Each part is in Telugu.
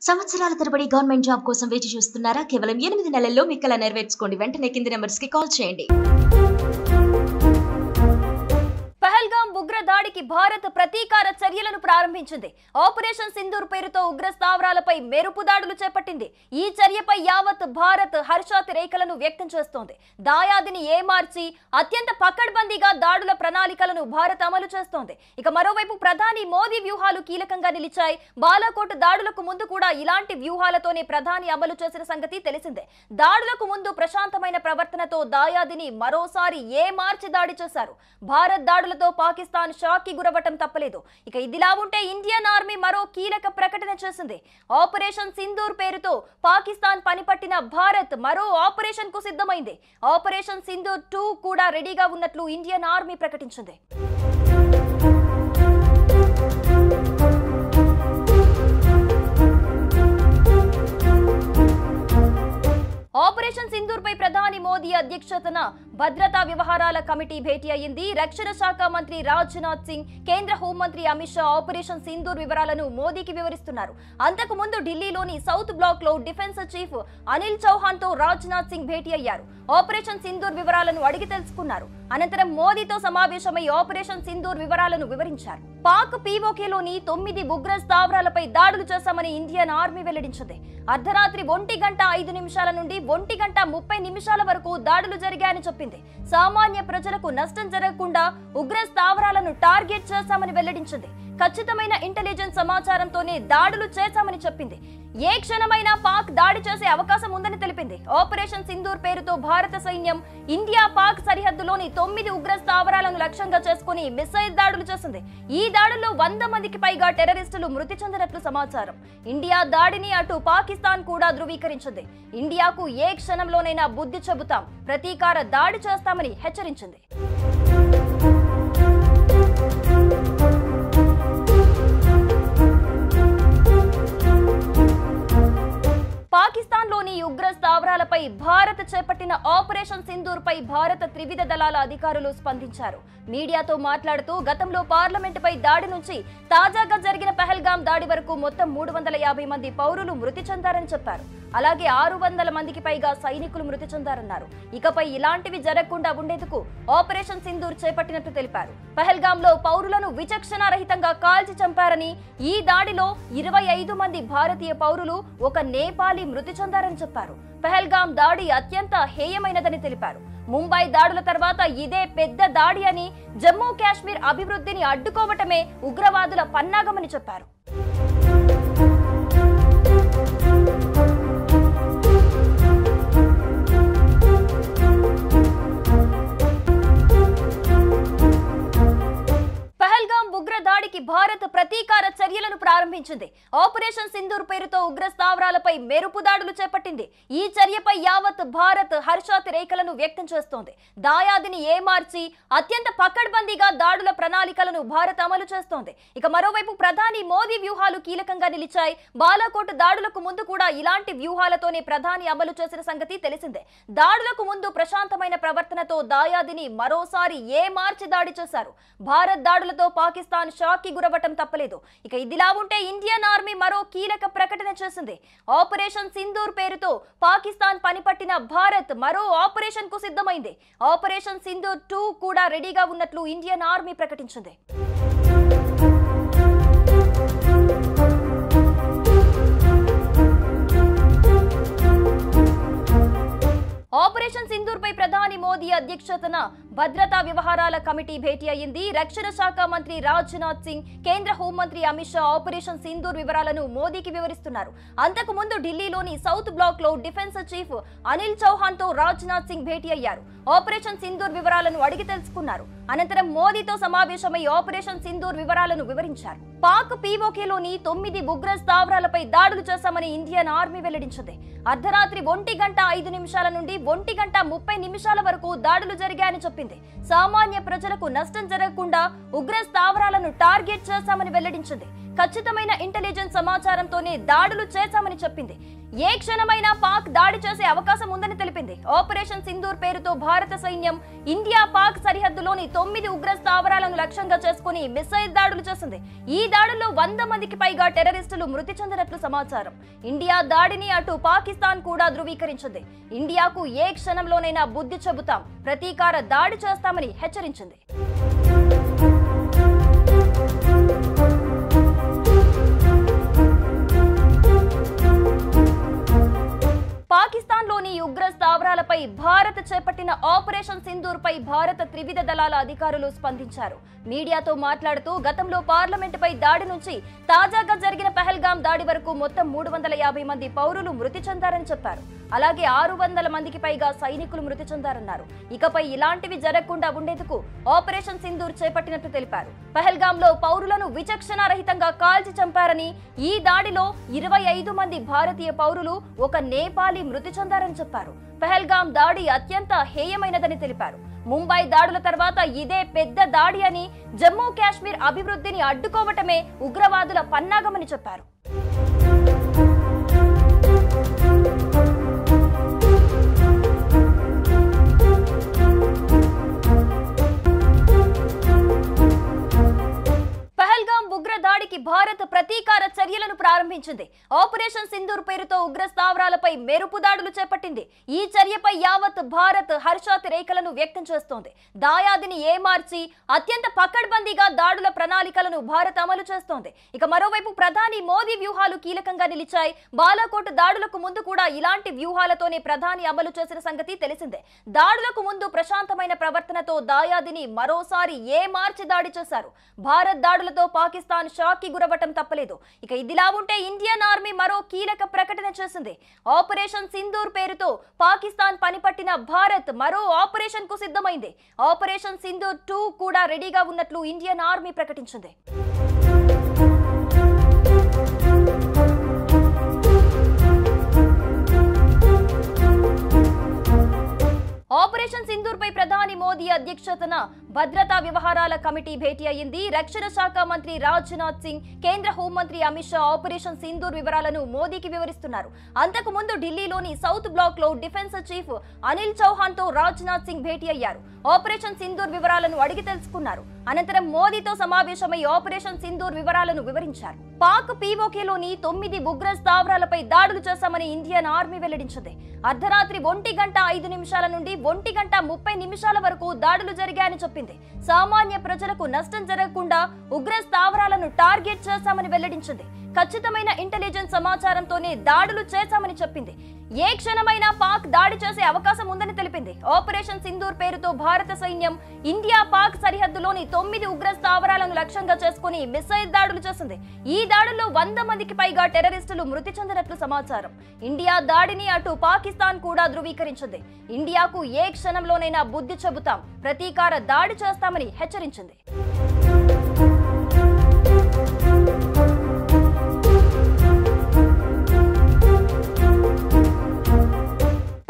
సంవత్సరాల తరబడి గవర్నమెంట్ జాబ్ కోసం వేచి చూస్తున్నారా? కేవలం 8 నెలల్లో మీ కల నెరవేర్చుకోండి. వెంటనే కింది నెంబర్స్ కి కాల్ చేయండి. పహల్గాం ఉగ్ర దాడికి భారత్ ప్రతీకార చర్యలను ప్రారంభించింది. ఆపరేషన్ సింధూర్ పేరుతో ఉగ్ర స్థావరాలపై మెరుపు దాడులు చేపట్టింది. ఈ చర్యపై యావత్ భారత్ హర్షాతిరేకలను వ్యక్తం చేస్తోంది. దాయాదిని ఏమార్చి అత్యంత పకడ్బందీగా దాడుల ప్రణాళికలను భారత్ అమలు చేస్తోంది. ఇక మరోవైపు ప్రధాని మోదీ వ్యూహాలు కీలకంగా నిలిచాయి. బాలాకోట్ దాడులకు ముందు కూడా ఇలాంటి వ్యూహాలతోనే ప్రధాని అమలు చేసిన సంగతి తెలిసిందే. దాడులకు ముందు ప్రశాంతమైన ప్రవర్తనతో దాయాదిని మరోసారి ఏమార్చి దాడి చేశారు. భారత్ దాడులతో పాకిస్తాన్ షాక్ కి గురవటం తప్పలేదు. ఇక ఇదిలా ఉంటే ఇండియన్ ఆర్మీ మరో కీలక ప్రకటన చేసింది. ఆపరేషన్ సింధూర్ పేరుతో పాకిస్తాన్ పనిపట్టిన భారత్ మరో ఆపరేషన్ కు సిద్ధమైంది. ఆపరేషన్ సింధూర్ 2 కూడా రెడీగా ఉన్నట్లు ఇండియన్ ఆర్మీ ప్రకటించింది. ఆపరేషన్ సింధూర్ పై ప్రధాని మోదీ అధ్యక్షతన భద్రతా వ్యవహారాల కమిటీ భేటీ అయింది. రక్షణ శాఖ మంత్రి రాజ్నాథ్ సింగ్, కేంద్ర హోంమంత్రి అమిత్ షా ఆపరేషన్ సింధూర్ వివరాలను మోదీకి వివరిస్తున్నారు. అంతకు ముందు ఢిల్లీలోని సౌత్ బ్లాక్ లో డిఫెన్స్ చీఫ్ అనిల్ చౌహాన్ తో రాజ్నాథ్ సింగ్ భేటీ అయ్యారు. ఆపరేషన్ సింధూర్ వివరాలను అడిగి తెలుసుకున్నారు. అనంతరం మోదీతో సమావేశమై ఆపరేషన్ సింధూర్ వివరాలను వివరించారు. పాక్ పీఓకేలోని 9 ఉగ్ర స్థావరాలపై దాడులు చేశామని ఇండియన్ ఆర్మీ వెల్లడించింది. అర్ధరాత్రి 1:05 నుండి 1:30 వరకు దాడులు జరిగాయని చెప్పింది. సామాన్య ప్రజలకు నష్టం జరగకుండా ఉగ్ర స్థావరాలను టార్గెట్ చేశామని వెల్లడించింది. ఖచ్చితమైన ఇంటెలిజెన్స్ సమాచారంతోనే దాడులు చేశామని చెప్పింది. ఏ క్షణమైనా పాక్ దాడి చేసే అవకాశం ఉందని తెలిపింది. ఆపరేషన్ సింధూర్ పేరుతో భారత సైన్యం ఇండియా పాక్ సరిహద్దులోని 9 ఉగ్ర స్థావరాలను లక్ష్యంగా చేసుకుని మిసైల్ దాడులు చేసింది. ఈ దాడుల్లో 100 మందికి పైగా టెర్రరిస్టులు మృతి చెందినట్లు సమాచారం. ఇండియా దాడిని అటు పాకిస్తాన్ కూడా ధృవీకరించింది. ఇండియాకు ఏ క్షణంలోనైనా బుద్ధి చెబుతాం, ప్రతీకార దాడి చేస్తామని హెచ్చరించింది. పాకిస్తాన్లోని ఉగ్ర స్థావరాలపై భారత్ చేపట్టిన ఆపరేషన్ సింధూర్ పై భారత త్రివిధ దళాల అధికారులు స్పందించారు. మీడియాతో మాట్లాడుతూ గతంలో పార్లమెంటుపై దాడి నుంచి తాజాగా జరిగిన పహల్గాం దాడి వరకు మొత్తం 350 మంది పౌరులు మృతి చెందారని చెప్పారు. అలాగే 600 మందికి పైగా సైనికులు మృతి చెందారన్నారు. ఇకపై ఇలాంటివి జరగకుండా ఉండేందుకు ఆపరేషన్ సింధూర్ చేపట్టినట్టు తెలిపారు. పహల్గాంలో పౌరులను విచక్షణారహితంగా కాల్చి చంపారని, ఈ దాడిలో 25 మంది భారతీయ పౌరులు, ఒక నేపాలీ మృతి చెందారని చెప్పారు. పహల్గాం దాడి అత్యంత హేయమైనదని తెలిపారు. ముంబై దాడుల తర్వాత ఇదే పెద్ద దాడి అని, జమ్మూ కాశ్మీర్ అభివృద్ధిని అడ్డుకోవటమే ఉగ్రవాదుల పన్నాగమని చెప్పారు. ఉగ్ర దాడికి భారత్ ప్రతీకార చర్యలను ప్రారంభించింది. ఆపరేషన్ సింధూర్ పేరుతో ఉగ్ర స్థావరాలపై మెరుపు దాడులు చేపట్టింది. ఈ చర్యపై యావత్ భారత్ హర్షాతిరేకలను వ్యక్తం చేస్తోంది. దాయాదిని ఏమార్చి అత్యంత పకడ్బందీగా దాడుల ప్రణాళికలను భారత్ అమలు చేస్తోంది. ఇక మరోవైపు ప్రధాని మోదీ వ్యూహాలు కీలకంగా నిలిచాయి. బాలాకోట్ దాడులకు ముందు కూడా ఇలాంటి వ్యూహాలతోనే ప్రధాని అమలు చేసిన సంగతి తెలిసిందే. దాడులకు ముందు ప్రశాంతమైన ప్రవర్తనతో దాయాదిని మరోసారి ఏమార్చి దాడి చేశారు. భారత్ దాడులతో పాకిస్తాన్ షాక్ కి గురవటం తప్పలేదు. ఇక ఇదిలా ఉంటే ఇండియన్ ఆర్మీ మరో కీలక ప్రకటన చేసింది. ఆపరేషన్ సింధూర్ పేరుతో పాకిస్తాన్ పనిపట్టిన భారత్ మరో ఆపరేషన్ కు సిద్ధమైంది. ఆపరేషన్ సింధూర్ 2 కూడా రెడీగా ఉన్నట్లు ఇండియన్ ఆర్మీ ప్రకటించింది. ఆపరేషన్ సింధూర్ పై ప్రధాని మోదీ అధ్యక్షతన భద్రతా వ్యవహారాల కమిటీ భేటీ అయింది. రక్షణ శాఖ మంత్రి రాజ్నాథ్ సింగ్, కేంద్ర హోంమంత్రి అమిత్ షా ఆపరేషన్ సింధూర్ వివరాలను మోదీకి వివరిస్తున్నారు. అంతకు ముందు ఢిల్లీలోని సౌత్ బ్లాక్ లో డిఫెన్స్ చీఫ్ అనిల్ చౌహాన్ తో రాజ్నాథ్ సింగ్ భేటీ అయ్యారు. ఆపరేషన్ సింధూర్ వివరాలను అడిగి తెలుసుకున్నారు. అనంతరం మోదీతో సమావేశమై ఆపరేషన్ సింధూర్ వివరాలను వివరించారు. పాక్ పీఓకేలోని 9 ఉగ్ర స్థావరాలపై దాడులు చేశామని ఇండియన్ ఆర్మీ వెల్లడించింది. అర్ధరాత్రి 1:05 నుండి 1:30 వరకు దాడులు జరిగాయని చెప్పింది. సామాన్య ప్రజలకు నష్టం జరగకుండా ఉగ్ర స్థావరాలను టార్గెట్ చేశామని వెల్లడించింది. ఖచ్చితమైన ఇంటెలిజెన్స్ సమాచారంతోనే దాడులు చేశామని చెప్పింది. ఏ క్షణమైనా పాక్ దాడి చేసే అవకాశం ఉందని తెలిపింది. ఆపరేషన్ సింధూర్ పేరుతో భారత సైన్యం ఇండియా పాక్ సరిహద్దులోని 9 ఉగ్ర స్థావరాలను లక్ష్యంగా చేసుకుని మిసైల్ దాడులు చేసింది. ఈ దాడుల్లో 100 మందికి పైగా టెర్రరిస్టులు మృతి చెందినట్లు సమాచారం. ఇండియా దాడిని అటు పాకిస్తాన్ కూడా ధృవీకరించింది. ఇండియాకు ఏ క్షణంలోనైనా బుద్ధి చెబుతాం, ప్రతీకార దాడి చేస్తామని హెచ్చరించింది. పాకిస్తాన్లోని ఉగ్ర స్థావరాలపై భారత్ చేపట్టిన ఆపరేషన్ సింధూర్ పై భారత త్రివిధ దళాల అధికారులు స్పందించారు. మీడియాతో మాట్లాడుతూ గతంలో పార్లమెంటుపై దాడి నుంచి తాజాగా జరిగిన పహల్గాం దాడి వరకు మొత్తం 350 మంది పౌరులు మృతి చెందారని చెప్పారు. అలాగే 600 మందికి పైగా సైనికులు మృతి చెందారన్నారు. ఇకపై ఇలాంటివి జరగకుండా ఉండేందుకు ఆపరేషన్ సింధూర్ చేపట్టినట్టు తెలిపారు. పహల్గాంలో పౌరులను విచక్షణారహితంగా కాల్చి చంపారని, ఈ దాడిలో 25 మంది భారతీయ పౌరులు, ఒక నేపాలీ మృతి చెందారని చెప్పారు. పహల్గాం దాడి అత్యంత హేయమైనదని తెలిపారు. ముంబై దాడుల తర్వాత ఇదే పెద్ద దాడి అని, జమ్మూ కాశ్మీర్ అభివృద్ధిని అడ్డుకోవటమే ఉగ్రవాదుల పన్నాగమని చెప్పారు. ఉగ్ర దాడికి భారత్ ప్రతీకార చర్యలను ప్రారంభించింది. ఆపరేషన్ సింధూర్ పేరుతో ఉగ్ర స్థావరాలపై మెరుపు దాడులు చేపట్టింది. ఈ చర్యపై యావత్ భారత్ హర్షాతిరేకలను వ్యక్తం చేస్తోంది. దాయాదిని ఏమార్చి అత్యంత పకడ్బందీగా దాడుల ప్రణాళికలను భారత్ అమలు చేస్తోంది. ఇక మరోవైపు ప్రధాని మోదీ వ్యూహాలు కీలకంగా నిలిచాయి. బాలాకోట్ దాడులకు ముందు కూడా ఇలాంటి వ్యూహాలతోనే ప్రధాని అమలు చేసిన సంగతి తెలిసిందే. దాడులకు ముందు ప్రశాంతమైన ప్రవర్తనతో దాయాదిని మరోసారి ఏమార్చి దాడి చేశారు. భారత్ దాడులతో పాకిస్తాన్ షాక్కి గురవటం తప్పలేదు. ఇక ఇదిలా ఉంటే ఇండియన్ ఆర్మీ మరో కీలక ప్రకటన చేసింది. ఆపరేషన్ సింధూర్ పేరుతో పాకిస్తాన్ పనిపట్టిన భారత్ మరో ఆపరేషన్ కు సిద్ధమైంది. ఆపరేషన్ సింధూర్ 2 కూడా రెడీగా ఉన్నట్లు ఇండియన్ ఆర్మీ ప్రకటించింది. ఆపరేషన్ సింధూర్ పై ప్రధాని మోదీ అధ్యక్షతన భద్రతా వ్యవహారాల కమిటీ భేటీ అయింది. రక్షణ శాఖ మంత్రి రాజ్నాథ్ సింగ్, కేంద్ర హోంమంత్రి అమిత్ షా ఆపరేషన్ సింధూర్ వివరాలను మోదీకి వివరిస్తున్నారు. అంతకు ముందు ఢిల్లీలోని సౌత్ బ్లాక్ లో డిఫెన్స్ చీఫ్ అనిల్ చౌహాన్ తో రాజ్నాథ్ సింగ్ భేటీ అయ్యారు. ఆపరేషన్ సింధూర్ వివరాలను అడిగి తెలుసుకున్నారు. అనంతరం మోదీతో సమావేశమై ఆపరేషన్ సింధూర్ వివరాలను వివరించారు. పాక్ పీఓకేలోని 9 ఉగ్ర స్థావరాలపై దాడులు చేశామని ఇండియన్ ఆర్మీ వెల్లడించింది. అర్ధరాత్రి 1:05 నుండి 1:30 వరకు దాడులు జరిగాయని చెప్పింది. సామాన్య ప్రజలకు నష్టం జరగకుండా ఉగ్ర స్థావరాలను టార్గెట్ చేశామని వెల్లడించింది. ఖచ్చితమైన ఇంటెలిజెన్స్ సమాచారంతోనే దాడులు చేశామని చెప్పింది. ఏ క్షణమైనా పాక్ దాడి చేసే అవకాశం ఉందని తెలిపింది. ఆపరేషన్ సింధూర్ పేరుతో భారత సైన్యం ఇండియా పాక్ సరిహద్దులోని 9 ఉగ్ర స్థావరాలను లక్ష్యంగా చేసుకుని మిసైల్ దాడులు చేసింది. ఈ దాడుల్లో 100 మందికి పైగా టెర్రరిస్టులు మృతి చెందినట్లు సమాచారం. ఇండియా దాడిని అటు పాకిస్తాన్ కూడా ధృవీకరించింది. ఇండియాకు ఏ క్షణంలోనైనా బుద్ధి చెబుతాం, ప్రతీకార దాడి చేస్తామని హెచ్చరించింది.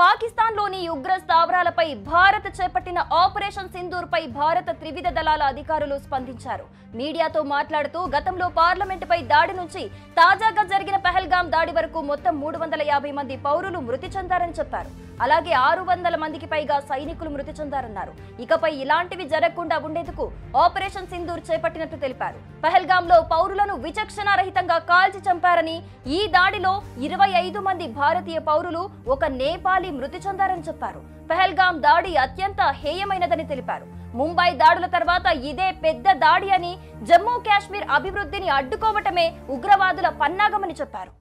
పాకిస్తాన్లోని ఉగ్ర స్థావరాలపై భారత్ చేపట్టిన ఆపరేషన్ సింధూర్ పై భారత త్రివిధ దళాల అధికారులు స్పందించారు. మీడియాతో మాట్లాడుతూ గతంలో పార్లమెంటుపై దాడి నుంచి తాజాగా జరిగిన పహల్గాం దాడి వరకు మొత్తం 350 మంది పౌరులు మృతి చెందారని చెప్పారు. అలాగే 600 మందికి పైగా సైనికులు మృతి చెందారన్నారు. ఇకపై ఇలాంటివి జరగకుండా ఉండేందుకు ఆపరేషన్ సింధూర్ చేపట్టినట్టు తెలిపారు. పహల్గాంలో పౌరులను విచక్షణారహితంగా కాల్చి చంపారని, ఈ దాడిలో 25 మంది భారతీయ పౌరులు, ఒక నేపాలీ మృతి చెందారని చెప్పారు. పహల్గాం దాడి అత్యంత హేయమైనదని తెలిపారు. ముంబై దాడుల తర్వాత ఇదే పెద్ద దాడి అని, జమ్మూ కాశ్మీర్ అభివృద్ధిని అడ్డుకోవటమే ఉగ్రవాదుల పన్నాగమని చెప్పారు.